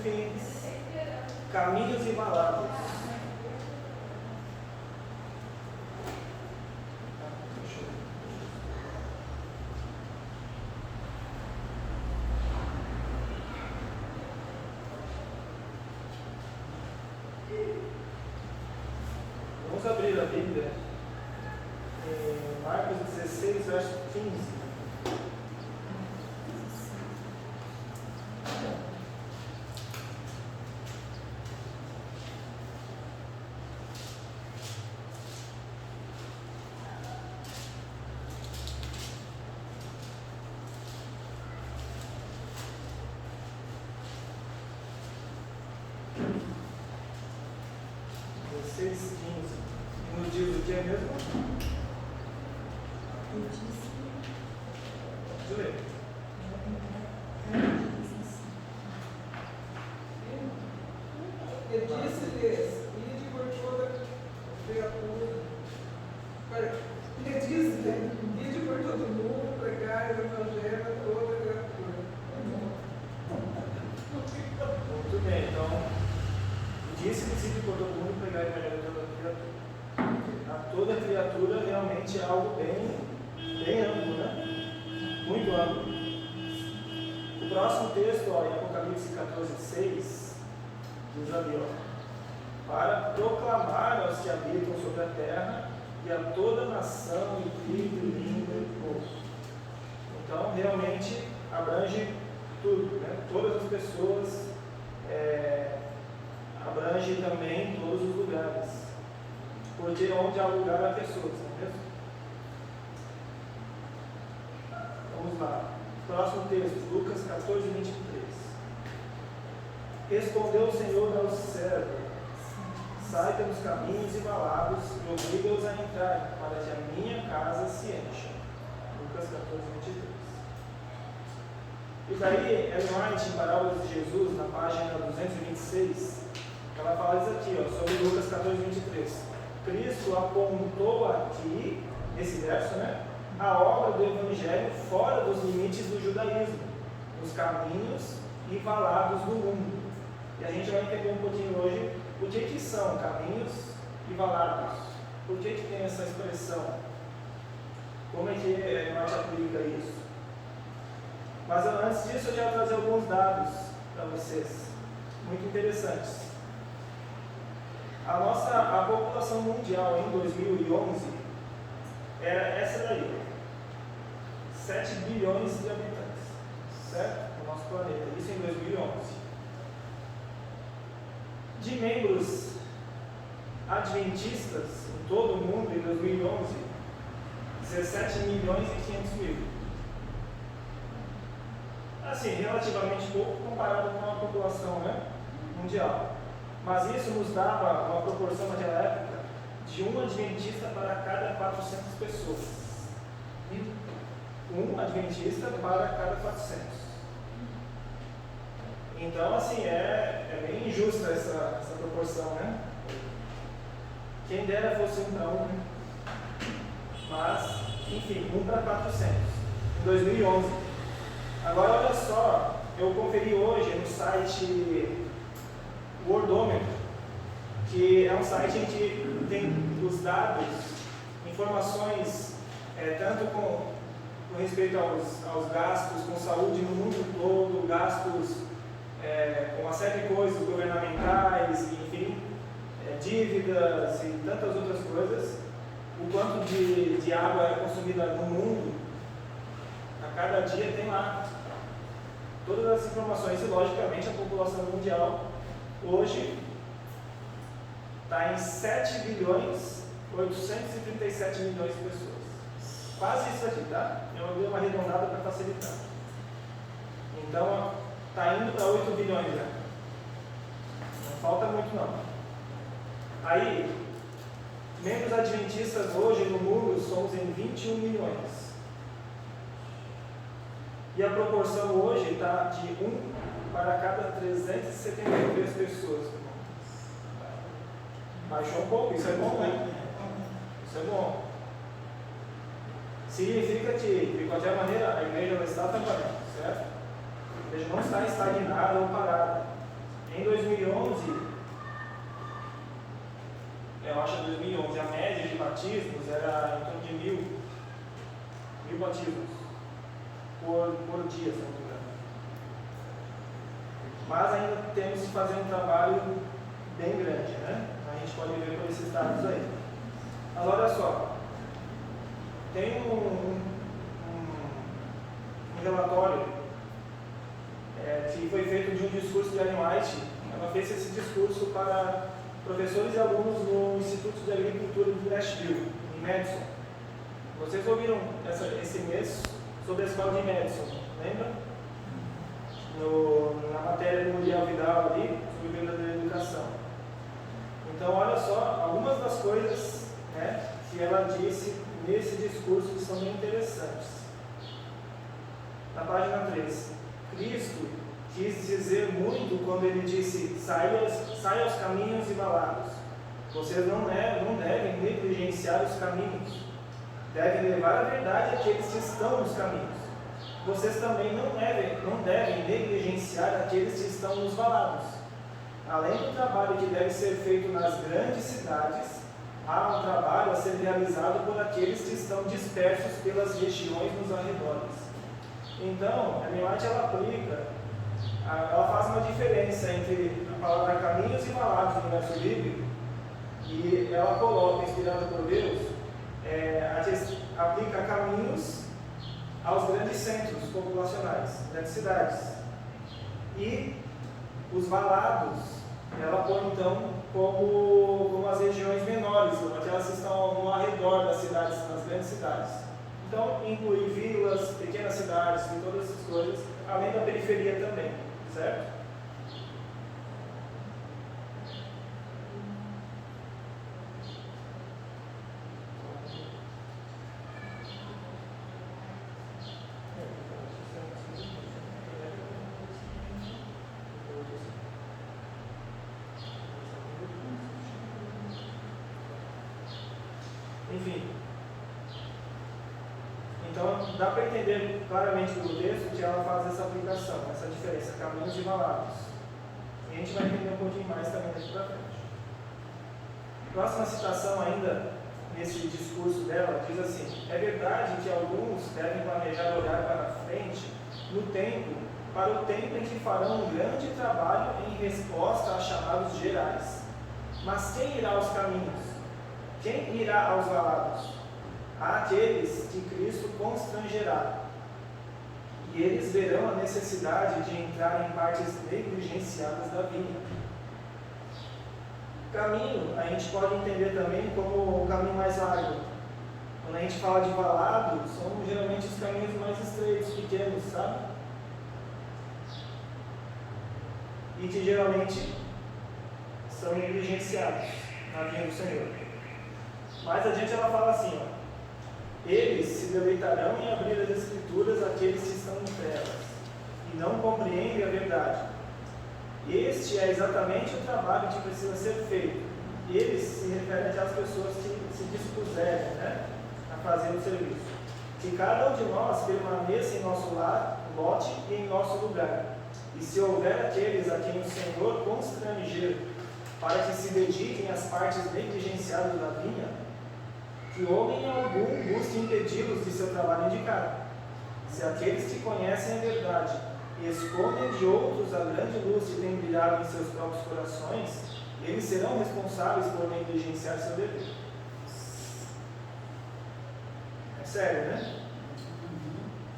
enfim, caminhos e valados. Vamos abrir a Bíblia em Marcos 16, verso 15. Nos diz o que é mesmo? Deixa eu ler. Ele disse-lhes: ide por toda criatura. Ele disse-lhes: ide por todo mundo, pregai o evangelho a toda criatura. Muito bem, então, disse-lhes: ide por todo mundo, pregai o evangelho a toda criatura. A toda criatura realmente é algo bem amplo, né? Muito amplo. O próximo texto, ó, em Apocalipse 14:6, diz ali, ó, para proclamar aos que habitam sobre a terra e a toda nação, e tribo, língua e povo. Então, realmente abrange tudo, né? Todas as pessoas, abrange também todos os lugares. Porque onde há lugar há pessoas, não é mesmo? Vamos lá. Próximo texto, Lucas 14:23. Respondeu o Senhor ao servo: sai pelos caminhos e valados e obriga-os a entrar, para que a minha casa se encha. Lucas 14:23. E daí, Ellen White, em Parábolas de Jesus, na página 226, ela fala isso aqui, ó, sobre Lucas 14:23. Cristo apontou aqui, nesse verso, né, a obra do Evangelho fora dos limites do judaísmo, nos caminhos e valados do mundo. E a gente vai entender um pouquinho hoje o que são caminhos e valados. Por que tem essa expressão? Como é que nós aplica isso? Mas antes disso eu já vou trazer alguns dados para vocês, muito interessantes. A população mundial em 2011 era essa daí, 7 bilhões de habitantes, certo? No nosso planeta, isso em 2011. De membros adventistas em todo o mundo em 2011, 17 milhões e 500 mil. Assim, relativamente pouco comparado com a população, né, mundial. Mas isso nos dava uma proporção naquela época de um adventista para cada 400 pessoas. Um adventista para cada 400. Então, assim, é bem injusta essa proporção, né? Quem dera fosse 1 para 1, né? Mas, enfim, 1 para 400, em 2011. Agora, olha só, eu conferi hoje no site Wordômetro, que é um site em que tem os dados, informações, tanto com respeito aos gastos com saúde no mundo todo, gastos com uma série de coisas governamentais, enfim, dívidas e tantas outras coisas, o quanto de água é consumida no mundo, a cada dia tem lá todas as informações. E logicamente a população mundial hoje está em 7 bilhões 837 milhões de pessoas. Quase isso aqui, tá? Eu dei uma arredondada para facilitar. Então, está indo para 8 bilhões já. Não falta muito não. Aí, membros adventistas hoje no mundo somos em 21 milhões. E a proporção hoje está de 1 para cada 373 pessoas. Baixou um pouco, isso é bom, né? Isso é bom. Significa que, de qualquer maneira, a igreja está trabalhando, certo? A igreja não está estagnada ou parada. Em 2011, eu acho que 2011, a média de batismos era em torno de 1.000 batismos por dia, se não me engano. Mas ainda temos que fazer um trabalho bem grande, né? A gente pode ver por esses dados aí. Mas olha só, tem um relatório que foi feito de um discurso de Ellen White. Ela fez esse discurso para professores e alunos no Instituto de Agricultura de Nashville, em Madison. Vocês ouviram esse mês sobre a escola de Madison, lembra? Na matéria do Muriel Vidal ali, sobre verdadeira educação. Então, olha só, algumas das coisas, né, que ela disse nesse discurso que são bem interessantes. Na página 3, Cristo quis dizer muito quando ele disse: saia aos caminhos e valados. Vocês não devem negligenciar os caminhos, devem levar a verdade àqueles que estão nos caminhos. Vocês também não devem negligenciar aqueles que estão nos valados. Além do trabalho que deve ser feito nas grandes cidades, há um trabalho a ser realizado por aqueles que estão dispersos pelas regiões nos arredores. Então, a Ellen White ela faz uma diferença entre a palavra caminhos e valados no verso bíblico, e ela coloca, inspirada por Deus, aplica caminhos aos grandes centros populacionais, grandes cidades. E os valados, ela põe então como as regiões menores, aquelas que estão ao redor das cidades, das grandes cidades. Então, inclui vilas, pequenas cidades e todas essas coisas, além da periferia também, certo? Enfim. Então, dá para entender claramente pelo texto que ela faz essa aplicação, essa diferença, caminhos e valados. E a gente vai entender um pouquinho mais também daqui para frente. Próxima citação ainda, nesse discurso dela, diz assim: é verdade que alguns devem planejar olhar para frente para o tempo em que farão um grande trabalho em resposta a chamados gerais. Mas quem irá aos caminhos? Quem irá aos valados? Àqueles que Cristo constrangerá, e eles verão a necessidade de entrar em partes negligenciadas da vinha. Caminho, a gente pode entender também como o caminho mais largo. Quando a gente fala de valado, são geralmente os caminhos mais estreitos, pequenos, sabe? E que geralmente são negligenciados na vinha do Senhor. Mais adiante ela fala assim, ó: eles se deleitarão em abrir as Escrituras àqueles que estão em trevas e não compreendem a verdade. Este é exatamente o trabalho que precisa ser feito. Eles se referem àquelas pessoas que se dispuserem, né, a fazer o serviço. Que cada um de nós permaneça em nosso lote e em nosso lugar. E se houver aqueles a quem o Senhor constranger para que se dediquem às partes negligenciadas da vinha, que homem algum busque impedi-los de seu trabalho indicado. Se aqueles que conhecem a verdade e escondem de outros a grande luz que tem brilhado em seus próprios corações, eles serão responsáveis por negligenciar seu dever. É sério, né?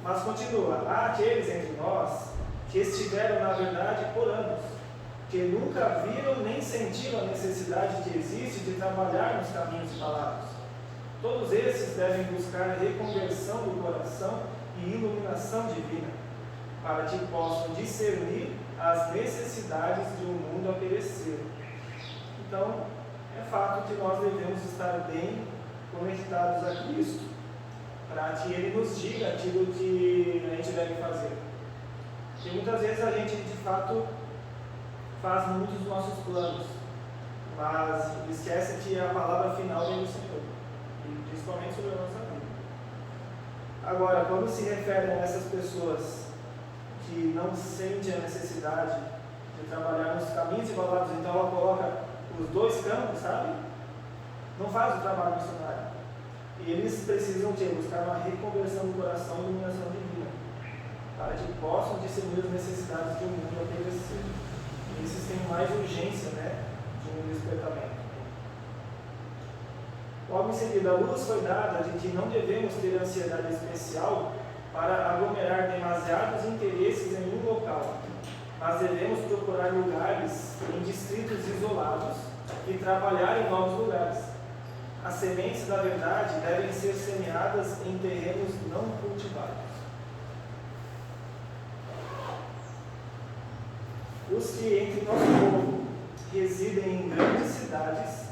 Mas continua: há aqueles entre nós que estiveram na verdade por anos, que nunca viram nem sentiram a necessidade que existe de trabalhar nos caminhos falados. Todos esses devem buscar reconversão do coração e iluminação divina, para que possam discernir as necessidades de um mundo a perecer. Então, é fato que nós devemos estar bem conectados a Cristo, para que Ele nos diga aquilo que a gente deve fazer. Porque muitas vezes a gente, de fato, faz muitos dos nossos planos, mas esquece que a palavra final vem do Senhor, e principalmente sobre a nossa vida. Agora, quando se refere a essas pessoas que não sentem a necessidade de trabalhar nos caminhos e valados, então ela coloca os dois campos, sabe? Não faz o trabalho missionário. E eles precisam buscar uma reconversão do coração e iluminação divina, para que possam discernir as necessidades que o mundo oferece. E esses têm mais urgência, né, de um despertamento. Logo em seguida, a luz foi dada de que não devemos ter ansiedade especial para aglomerar demasiados interesses em um local, mas devemos procurar lugares em distritos isolados e trabalhar em novos lugares. As sementes da verdade devem ser semeadas em terrenos não cultivados. Os que entre nosso povo residem em grandes cidades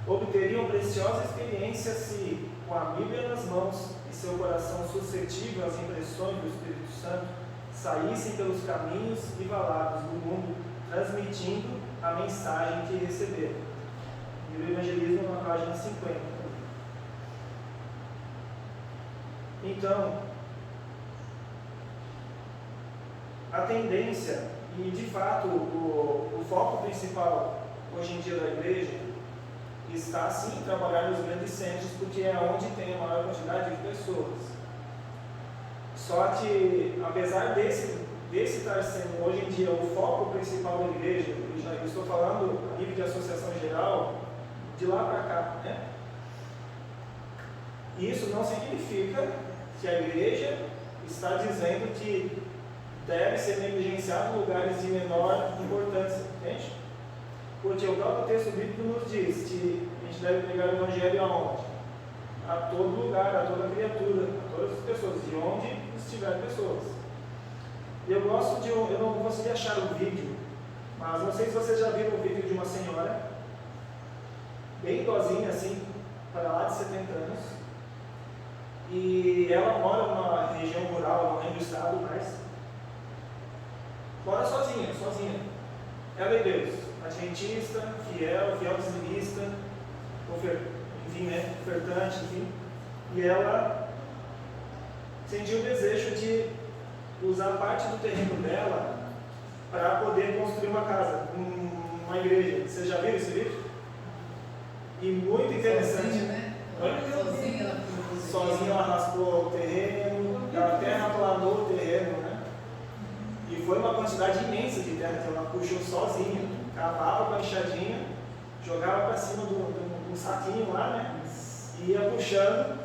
obteriam preciosa experiência se, com a Bíblia nas mãos e seu coração suscetível às impressões do Espírito Santo, saíssem pelos caminhos e valados do mundo, transmitindo a mensagem que receberam. Livro Evangelismo, na página 50. Então, a tendência, e de fato o foco principal hoje em dia da igreja, está sim em trabalhar nos grandes centros, porque é onde tem a maior quantidade de pessoas. Só que, apesar desse estar sendo hoje em dia o foco principal da igreja, eu estou falando a nível de associação geral, de lá para cá, né? Isso não significa que a igreja está dizendo que deve ser negligenciado lugares de menor importância, entende? Porque o próprio texto bíblico nos diz que a gente deve pregar o evangelho aonde? A todo lugar, a toda criatura, a todas as pessoas, de onde estiver pessoas. E eu gosto de eu não consegui achar o vídeo, mas não sei se vocês já viram o vídeo de uma senhora, bem idosinha assim, para lá de 70 anos, e ela mora numa região rural, não lembro do estado, mas mora sozinha. Ela é Deus, adventista, fiel dizimista, enfim, né, ofertante, enfim. E ela sentiu o desejo de usar parte do terreno dela para poder construir uma casa, uma igreja. Vocês já viram esse vídeo? E muito interessante. Sozinha, né? Sozinha ela raspou o terreno, ela terraplanou o terreno, né? E foi uma quantidade imensa de terra que ela puxou sozinha, cavava com a enxadinha, jogava para cima de um saquinho lá, né? E ia puxando,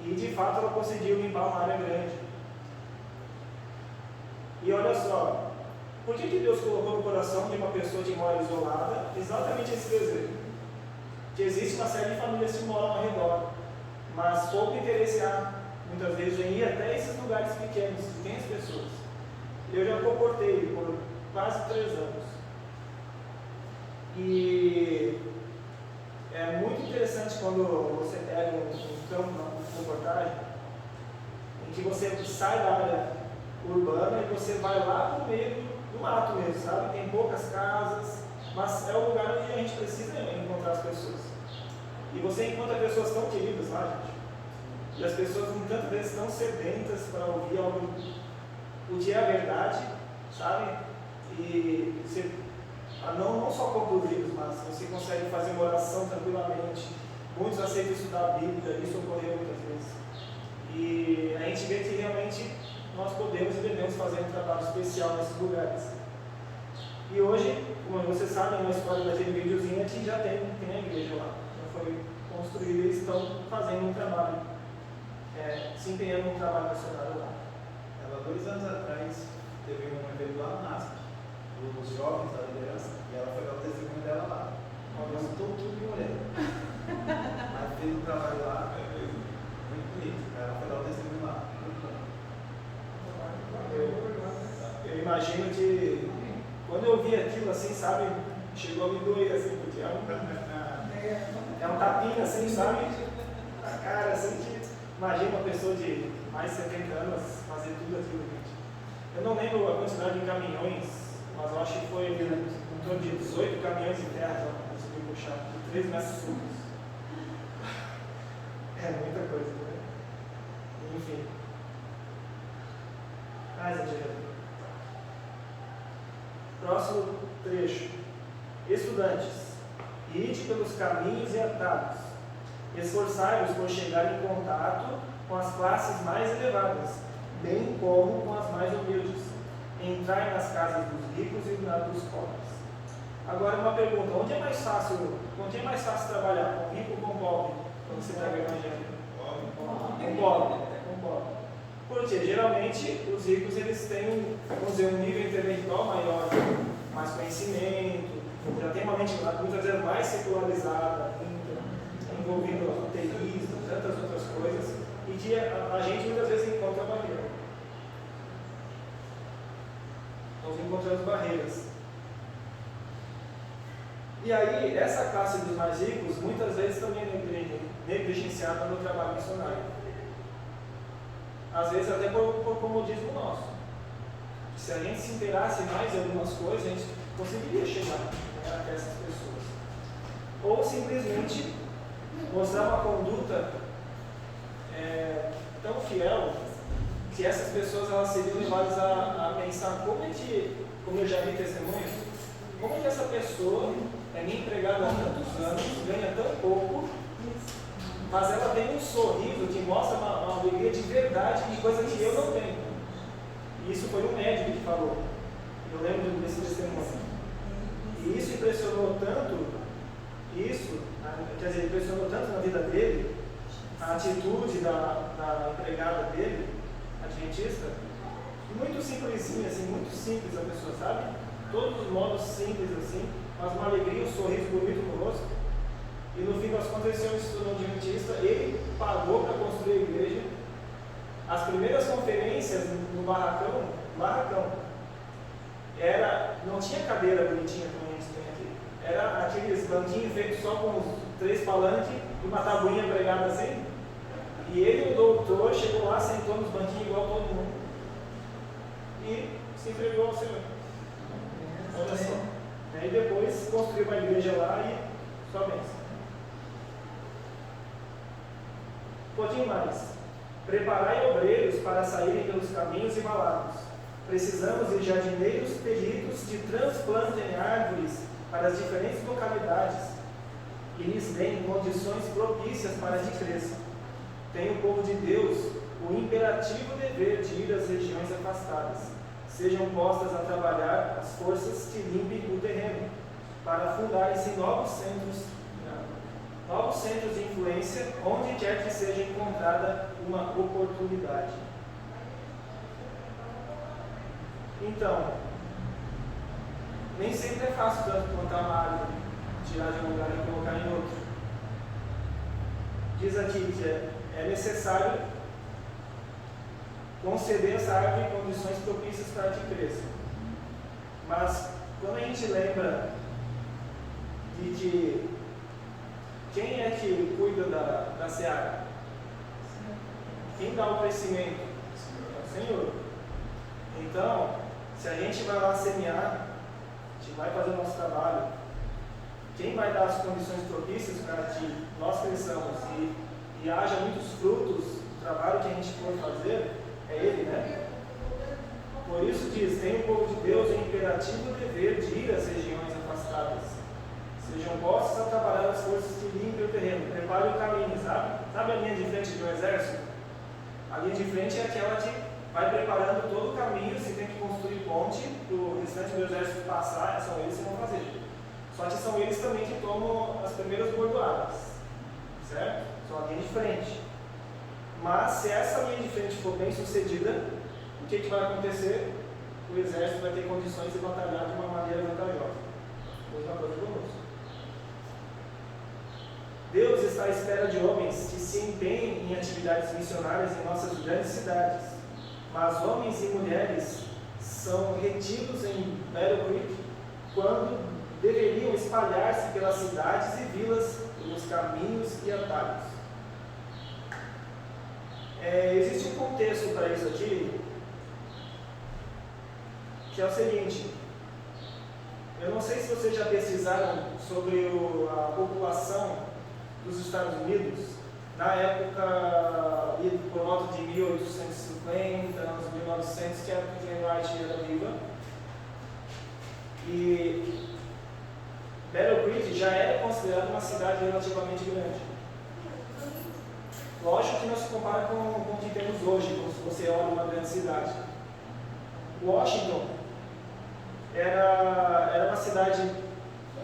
e de fato ela conseguiu limpar uma área grande. E olha só, por que Deus colocou no coração de uma pessoa que mora isolada exatamente esse desejo? Que existe uma série de famílias que moram ao redor, mas pouco interesse há, muitas vezes, em ir até esses lugares pequenos que tem as pessoas. Eu já comportei por quase 3 anos. E é muito interessante quando você pega um campo, uma comportagem, em que você sai da área urbana e você vai lá no meio do mato mesmo, sabe? Tem poucas casas, mas é o lugar onde a gente precisa encontrar as pessoas. E você encontra pessoas tão queridas lá, gente. E as pessoas muitas vezes estão sedentas para ouvir algo, o que é a verdade, sabe? E você, não só concluídos, mas você consegue fazer uma oração tranquilamente. Muitos aceitam estudar a Bíblia, isso ocorreu muitas vezes. E a gente vê que realmente nós podemos e devemos fazer um trabalho especial nesses lugares. E hoje, como vocês sabem, na história daquele videozinho aqui já tem a igreja lá. Já foi construída e eles estão fazendo um trabalho, se empenhando num trabalho missionário lá. Ela, 2 anos atrás, teve um evento lá no NASP, dos jovens da liderança, e ela foi dar o testemunho dela lá. Ela estou tudo em orelha. Mas fez um trabalho lá, muito bonito. Ela foi dar o testemunho lá. Eu imagino que quando eu vi aquilo assim, sabe, chegou a me doer assim, porque é um tapinha assim, sabe, na cara, assim, que imagina uma pessoa de mais de 70 anos fazer tudo aquilo, gente. Eu não lembro a quantidade de caminhões, mas eu acho que foi em torno de 18 caminhões de terra que ela conseguiu puxar, de 3 metros cúbicos. É muita coisa, né? Enfim. Mas, Próximo trecho. Estudantes, ide pelos caminhos e atalhos. Esforçai-vos por chegar em contato com as classes mais elevadas, bem como com as mais humildes. Entrai nas casas dos ricos e nas dos pobres. Agora uma pergunta, onde é mais fácil trabalhar, com rico ou com pobre, quando você pega o evangelho? Com pobre. Porque geralmente os ricos eles têm, vamos dizer, um nível intelectual maior, mais conhecimento, já tem uma mente muitas vezes mais secularizada, envolvendo ateísmo, tantas outras coisas, e que a gente muitas vezes encontra barreira. Nós encontramos barreiras. E aí, essa classe dos mais ricos, muitas vezes também é negligenciada no trabalho missionário. Às vezes até por comodismo nosso. Se a gente se inteirasse mais em algumas coisas, a gente conseguiria chegar, né, até essas pessoas. Ou simplesmente mostrar uma conduta tão fiel que essas pessoas elas seriam levadas a pensar como eu já vi testemunhos, como é que essa pessoa é minha empregada há tantos anos, ganha tão pouco, mas ela tem um sorriso que mostra uma alegria de verdade, de coisa que eu não tenho. E isso foi um médico que falou. Eu lembro desse testemunho. E isso impressionou tanto, impressionou tanto na vida dele, a atitude da empregada dele, adventista, muito simplesinha, assim, muito simples a pessoa, sabe? Todos os modos simples assim, mas uma alegria, um sorriso bonito no rosto. E no fim das contas, esse homem se tornou adventista, ele pagou para construir a igreja. As primeiras conferências no barracão, não tinha cadeira bonitinha como a gente tem aqui. Era aqueles banquinhos feitos só com os 3 palanques e uma tabuinha pregada assim. E ele, o doutor, chegou lá, sentou nos banquinhos igual todo mundo e se entregou ao Senhor. Olha só. Aí depois construiu uma igreja lá e só bênção. Um pouquinho mais. Preparai obreiros para saírem pelos caminhos e valados. Precisamos de jardineiros peritos que transplantem árvores para as diferentes localidades e lhes deem condições propícias para que cresçam. Tem o povo de Deus o imperativo dever de ir às regiões afastadas. Sejam postas a trabalhar as forças que limpem o terreno, para fundarem-se novos centros de influência, onde quer que seja encontrada uma oportunidade. Então, nem sempre é fácil tanto plantar uma árvore, tirar de um lugar e colocar em outro. Diz aqui que é necessário conceder essa árvore condições propícias para que cresça. Mas, quando a gente lembra de que quem é que cuida da seara? Quem dá o crescimento? É o Senhor. Então, se a gente vai lá semear, a gente vai fazer o nosso trabalho, quem vai dar as condições propícias para que nós cresçamos e haja muitos frutos do trabalho que a gente for fazer, é Ele, né? Por isso diz, tem o povo de Deus o imperativo dever de ir às regiões afastadas. Sejam postos a trabalhar as forças que limpem o terreno, prepare o caminho, sabe? Sabe a linha de frente de um exército? A linha de frente é aquela que vai preparando todo o caminho, se tem que construir ponte, para o restante do exército passar, são eles que vão fazer. Só que são eles também que tomam as primeiras bordoadas, certo? São a linha de frente. Mas se essa linha de frente for bem sucedida, o que vai acontecer? O exército vai ter condições de batalhar de uma maneira vantajosa. Mesma coisa conosco. Deus está à espera de homens que se empenhem em atividades missionárias em nossas grandes cidades, mas homens e mulheres são retidos em Battle Creek quando deveriam espalhar-se pelas cidades e vilas, pelos caminhos e atalhos. Existe um contexto para isso aqui, que é o seguinte: eu não sei se vocês já pesquisaram sobre a população dos Estados Unidos na época, por volta de 1850, anos 1900, que a época que a White era viva. E Battle Creek já era considerada uma cidade relativamente grande. Lógico que não se compara com o que temos hoje, como se você olha uma grande cidade. Washington era uma cidade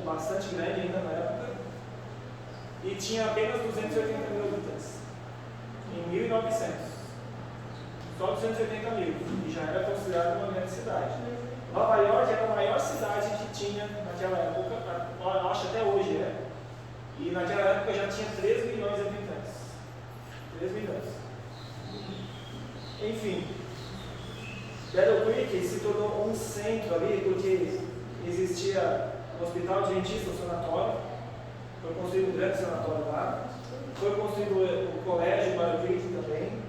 bastante grande ainda na época e tinha apenas 280 mil habitantes. Em 1900. Só 280 mil. E já era considerada uma grande cidade. Nova York era a maior cidade que tinha naquela época, eu acho até hoje é. E naquela época já tinha 3 milhões de habitantes. 3 milhões. Enfim, Battle Creek se tornou um centro ali porque existia um hospital adventista, um sanatório. Foi construído um grande sanatório lá. Foi construído o colégio Battle Creek também.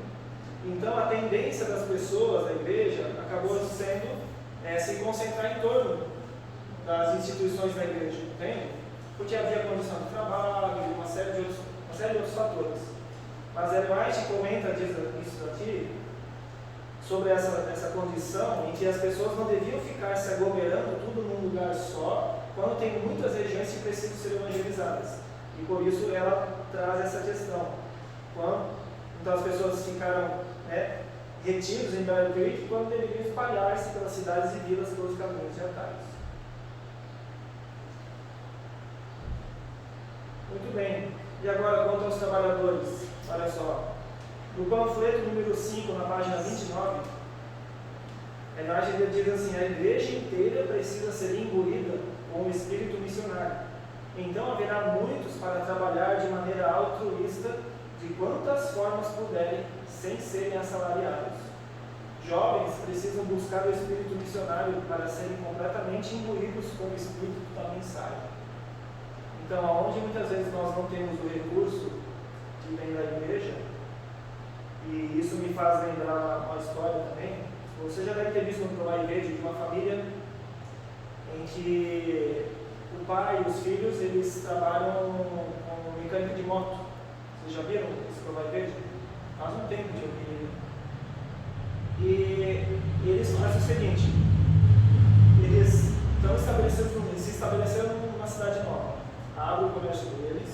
Então a tendência das pessoas da igreja acabou sendo se concentrar em torno das instituições da igreja, entende? Porque havia condição de trabalho, uma série de outros fatores. Mas Ellen White comenta isso aqui, sobre essa condição em que as pessoas não deviam ficar se aglomerando tudo num lugar só, quando tem muitas regiões que precisam ser evangelizadas. E por isso ela traz essa questão. Então as pessoas ficaram retidos em Battle Creek quando deveriam espalhar-se pelas cidades e vilas pelos caminhos e atalhos. Muito bem. E agora quanto aos trabalhadores, olha só. No panfleto número 5, na página 29, a imagem diz assim: a igreja inteira precisa ser imbuída com o espírito missionário. Então haverá muitos para trabalhar de maneira altruísta, de quantas formas puderem, sem serem assalariados. Jovens precisam buscar o espírito missionário para serem completamente imbuídos com o espírito da mensagem. Então, aonde muitas vezes nós não temos o recurso que vem da igreja, e isso me faz lembrar uma história também. Você já deve ter visto no Provai Verde de uma família em que o pai e os filhos eles trabalham com mecânica de moto. Vocês já viram esse Provai Verde? Faz um tempo que eu vi ele. E eles fazem o seguinte: eles se estabeleceram numa cidade nova, abrem o comércio deles,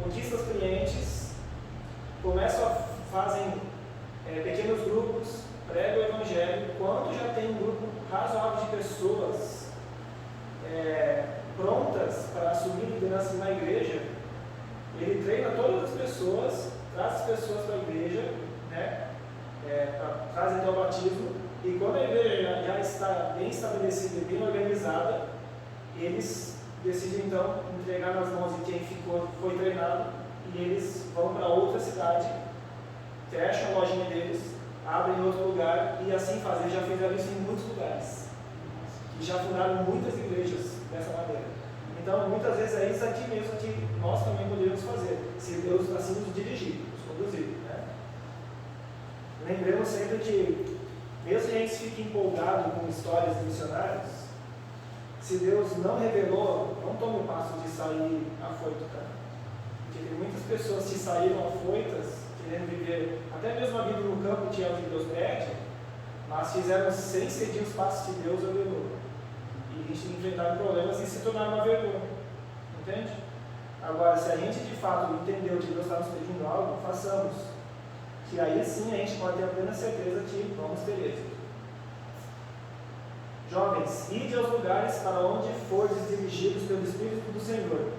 conquistam os clientes, fazem pequenos grupos, pregam o evangelho. Quando já tem um grupo razoável de pessoas prontas para assumir liderança na igreja, ele treina todas as pessoas, traz as pessoas para a igreja, traz até o batismo, e quando a igreja já está bem estabelecida e bem organizada, eles decidem então entregar nas mãos de quem foi treinado, e eles vão para outra cidade, fecham a lojinha deles, abrem em outro lugar, e assim fazem. Já fizeram isso em muitos lugares, e já fundaram muitas igrejas dessa maneira. Então, muitas vezes é isso aqui mesmo que nós também poderíamos fazer, se Deus assim nos dirigir, nos conduzir. Lembremos sempre que, mesmo que a gente fique empolgado com histórias de missionários, se Deus não revelou, não tome o passo de sair afoito, cara. Porque tem muitas pessoas que saíram afoitas, querendo viver até mesmo a vida no campo, que é o que Deus pede, mas fizeram sem seguir os passos que Deus ordenou. E enfrentaram problemas e se tornaram uma vergonha. Entende? Agora, se a gente de fato entendeu que Deus está nos pedindo algo, façamos. Que aí sim a gente pode ter a plena certeza que vamos ter êxito. Jovens, ide aos lugares para onde fordes dirigidos pelo Espírito do Senhor.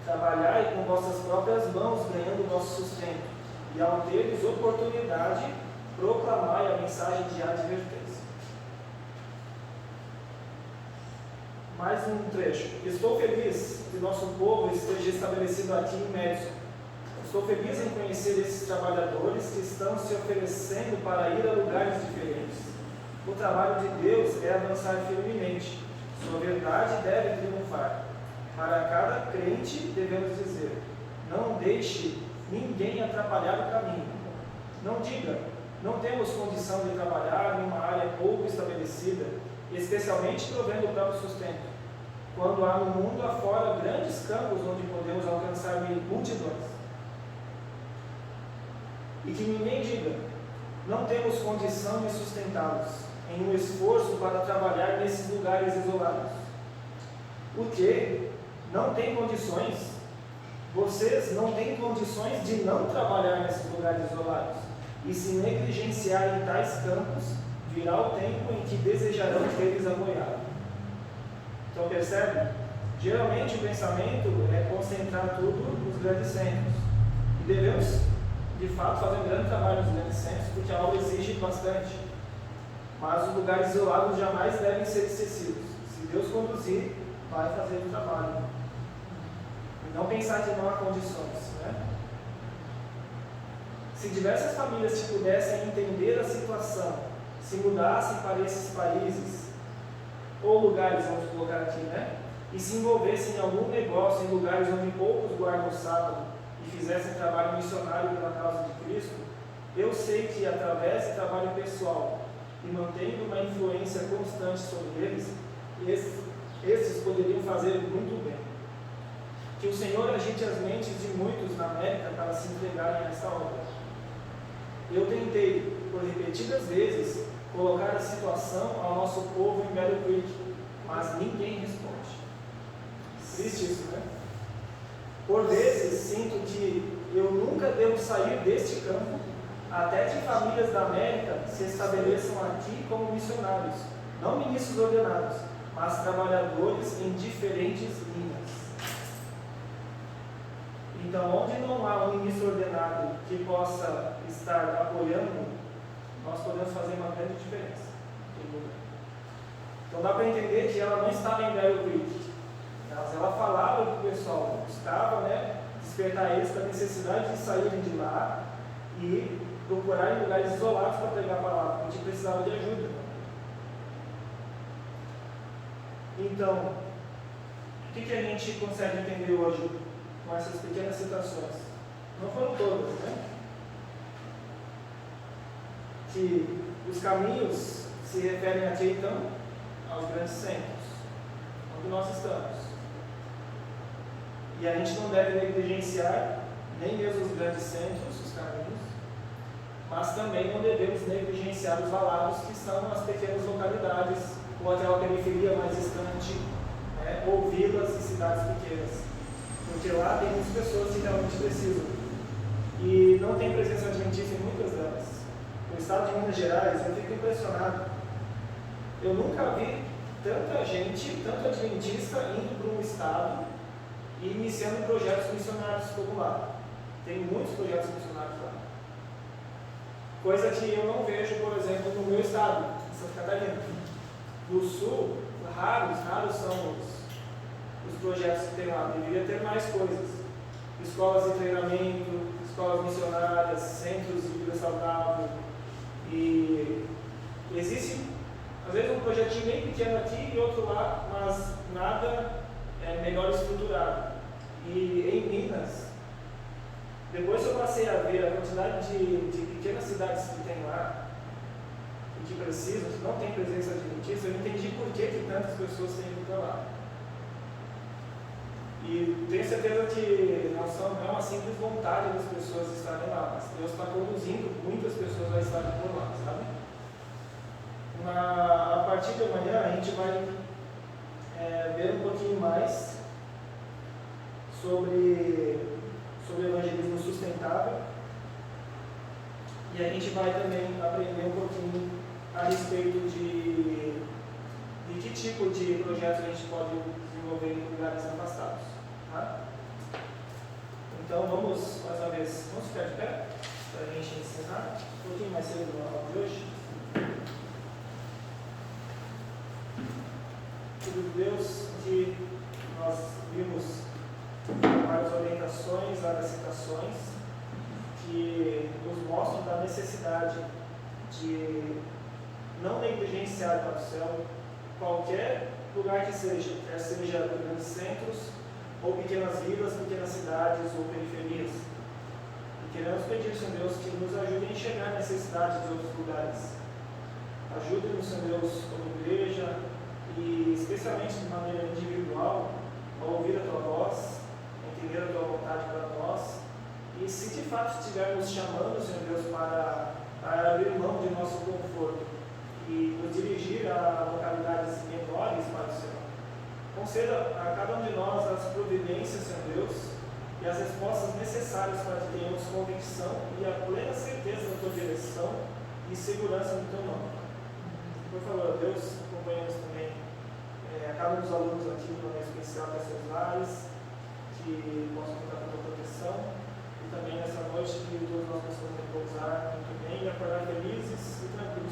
Trabalhai com vossas próprias mãos, ganhando o vosso sustento. E ao teres oportunidade, proclamai a mensagem de advertência. Mais um trecho. Estou feliz que nosso povo esteja estabelecido aqui em Madison. Estou feliz em conhecer esses trabalhadores que estão se oferecendo para ir a lugares diferentes. O trabalho de Deus é avançar firmemente. Sua verdade deve triunfar. Para cada crente devemos dizer: não deixe ninguém atrapalhar o caminho. Não diga: não temos condição de trabalhar em uma área pouco estabelecida, especialmente provendo o próprio sustento, quando há no mundo afora grandes campos onde podemos alcançar multidões. E que ninguém diga: não temos condição de sustentá-los, em um esforço para trabalhar nesses lugares isolados. O que não tem condições, vocês não têm condições de não trabalhar nesses lugares isolados, e se negligenciarem tais campos, virá o tempo em que desejarão ter-lhes a boiada. Então percebe? Geralmente o pensamento é concentrar tudo nos grandes centros. E devemos, de fato, fazer um grande trabalho nos grandes centros, porque a obra exige bastante. Mas os lugares isolados jamais devem ser esquecidos. Se Deus conduzir, vai fazer o trabalho. E não pensar que não há condições, né? Se diversas famílias se pudessem entender a situação, se mudassem para esses países, ou lugares, vamos colocar aqui, né? E se envolvessem em algum negócio em lugares onde poucos guardam o sábado e fizessem trabalho missionário pela causa de Cristo, eu sei que através de trabalho pessoal e mantendo uma influência constante sobre eles, esses poderiam fazer muito bem. Que o Senhor agite as mentes de muitos na América para se entregarem a essa obra. Eu tentei, por repetidas vezes, colocar a situação ao nosso povo em Battle Creek, mas ninguém responde. Triste isso, né? Por vezes sinto que eu nunca devo sair deste campo até que famílias da América se estabeleçam aqui como missionários, não ministros ordenados, mas trabalhadores em diferentes linhas. Então, onde não há um ministro ordenado que possa estar apoiando, nós podemos fazer uma grande diferença. Então dá para entender que ela não estava em Battle Creek, mas ela falava para o pessoal, buscava, né, despertar eles para a necessidade de saírem de lá e procurar em lugares isolados para pregar a palavra, porque precisava de ajuda. Então, o que a gente consegue entender hoje com essas pequenas citações? Não foram todas, né? Que os caminhos se referem aqui, então, aos grandes centros, onde nós estamos. E a gente não deve negligenciar nem mesmo os grandes centros, os caminhos, mas também não devemos negligenciar os valados, que são as pequenas localidades, ou aquela periferia mais distante, né, ou vilas e cidades pequenas. Porque lá tem muitas pessoas que realmente precisam. E não tem presença adventista em muitas delas. No estado de Minas Gerais, eu fico impressionado. Eu nunca vi tanta gente, tanto adventista, indo para um estado e iniciando projetos missionários como lá. Tem muitos projetos missionários lá. Coisa que eu não vejo, por exemplo, no meu estado, em Santa Catarina. No sul, raros são os projetos que tem lá. Deveria ter mais coisas. Escolas de treinamento, escolas missionárias, centros de vida saudável. E existe, às vezes, um projetinho bem pequeno aqui e outro lá, mas nada melhor estruturado. E em Minas, depois eu passei a ver a quantidade de pequenas cidades que tem lá, e que precisam, que não tem presença adventista, eu entendi por que tantas pessoas têm ido para lá. E tenho certeza que não é uma simples vontade das pessoas estarem lá, mas Deus está conduzindo muitas pessoas a estarem por lá, sabe? A partir de amanhã a gente vai ver um pouquinho mais sobre evangelismo sustentável, e a gente vai também aprender um pouquinho a respeito de que tipo de projetos a gente pode desenvolver em lugares afastados. Tá? Então vamos, mais uma vez, vamos ficar de pé para a gente encerrar um pouquinho mais cedo no aula de hoje. Filho de Deus, que nós vimos várias orientações, várias citações que nos mostram da necessidade de não negligenciar para o céu qualquer lugar que seja, quer seja grandes centros, ou pequenas vilas, pequenas cidades ou periferias. E queremos pedir, Senhor Deus, que nos ajude a enxergar a necessidade de outros lugares. Ajude-nos, Senhor Deus, como igreja, e especialmente de maneira individual, a ouvir a Tua voz, a entender a Tua vontade para nós, e se de fato estivermos chamando, Senhor Deus, para abrir mão de nosso conforto e nos dirigir e as respostas necessárias para que tenhamos convicção e a plena certeza da tua direção e segurança no teu nome. Por favor, Deus, acompanhamos também a cada um dos alunos aqui, de maneira especial para seus lares, que possam contar com a tua proteção, e também nessa noite que todos nós possamos repousar muito bem e acordar felizes e tranquilos